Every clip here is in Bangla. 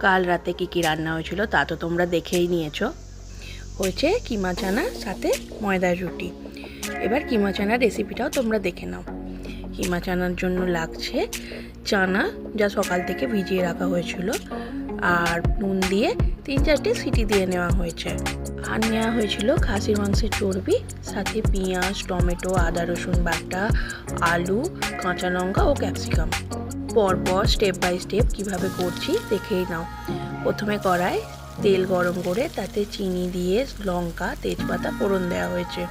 কাল রাতে কি রান্না হয়েছিল তা তো তোমরা দেখেই নিয়েছো। হয়েছে কিমা চানা সাথে ময়দার রুটি। এবার কিমা চানার রেসিপিটাও তোমরা দেখে নাও। কিমা চানার জন্য লাগছে চানা, যা সকাল থেকে ভিজিয়ে রাখা হয়েছিল, আর নুন দিয়ে 3-4টে সিটি দিয়ে নেওয়া হয়েছে। আর নেওয়া হয়েছিল খাসির মাংসের চর্বি, সাথে পেঁয়াজ, টমেটো, আদা রসুন বাটা, আলু, কাঁচা লঙ্কা ও ক্যাপসিকাম। পরপর স্টেপ বাই স্টেপ কীভাবে করছি দেখেই নাও। প্রথমে কড়ায় তেল গরম করে তাতে চিনি দিয়ে লঙ্কা, তেজপাতা ফোড়ন দেওয়া হয়েছে।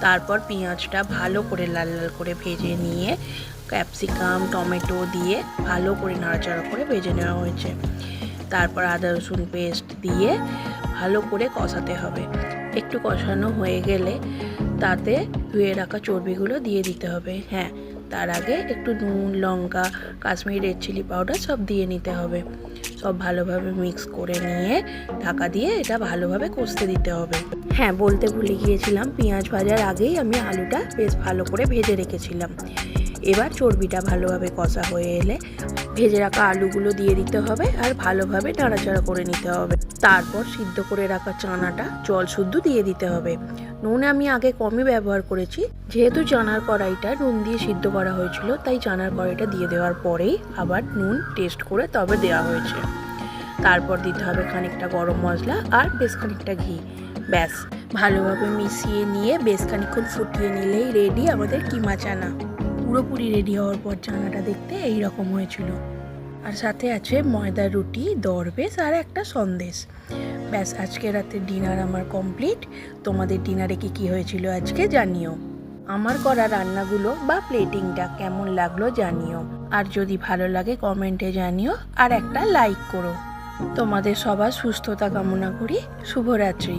তারপর পেঁয়াজটা ভালো করে লাল লাল করে ভেজে নিয়ে ক্যাপসিকাম, টমেটো দিয়ে ভালো করে নাড়াচাড়া করে ভেজে নেওয়া হয়েছে। তারপর আদা রসুন পেস্ট দিয়ে ভালো করে কষাতে হবে। একটু কষানো হয়ে গেলে তাতে ধুয়ে রাখা চর্বিগুলো দিয়ে দিতে হবে। হ্যাঁ, তার আগে একটু নুন, লঙ্কা, কাশ্মীরি রেড চিলি পাউডার সব দিয়ে নিতে হবে। সব ভালোভাবে মিক্স করে নিয়ে ঢাকা দিয়ে এটা ভালোভাবে কষতে দিতে হবে। হ্যাঁ, বলতে ভুলে গিয়েছিলাম, পেঁয়াজ ভাজার আগেই আমি আলুটা বেশ ভালো করে ভেজে রেখেছিলাম। এবার চর্বিটা ভালোভাবে কষা হয়ে এলে ভেজে রাখা আলুগুলো দিয়ে দিতে হবে আর ভালোভাবে নাড়াচাড়া করে নিতে হবে। তারপর সিদ্ধ করে রাখা চানাটা জল শুদ্ধ দিয়ে দিতে হবে। নুন আমি আগে কমই ব্যবহার করেছি, যেহেতু চানার কড়াইটা নুন দিয়ে সিদ্ধ করা হয়েছিল, তাই চানার কড়াইটা দিয়ে দেওয়ার পরেই আবার নুন টেস্ট করে তবে দেওয়া হয়েছে। তারপর দিতে হবে খানিকটা গরম মশলা আর বেশ খানিকটা ঘি। ব্যাস, ভালোভাবে মিশিয়ে নিয়ে বেশ খানিকক্ষণ ফুটিয়ে নিলেই রেডি আমাদের কিমা চানা। পুরোপুরি রেডি হওয়ার পর চানাটা দেখতে এই রকম হয়েছিল। আর সাথে আছে ময়দার রুটি, দরবেশ আর একটা সন্দেশ। ব্যাস, আজকে রাতের ডিনার আমার কমপ্লিট। তোমাদের ডিনারে কি হয়েছিল আজকে জানিও। আমার করা রান্নাগুলো বা প্লেটিংটা কেমন লাগলো জানিও। আর যদি ভালো লাগে কমেন্টে জানিও আর একটা লাইক করো। তোমাদের সবার সুস্থতা কামনা করি। শুভরাত্রি।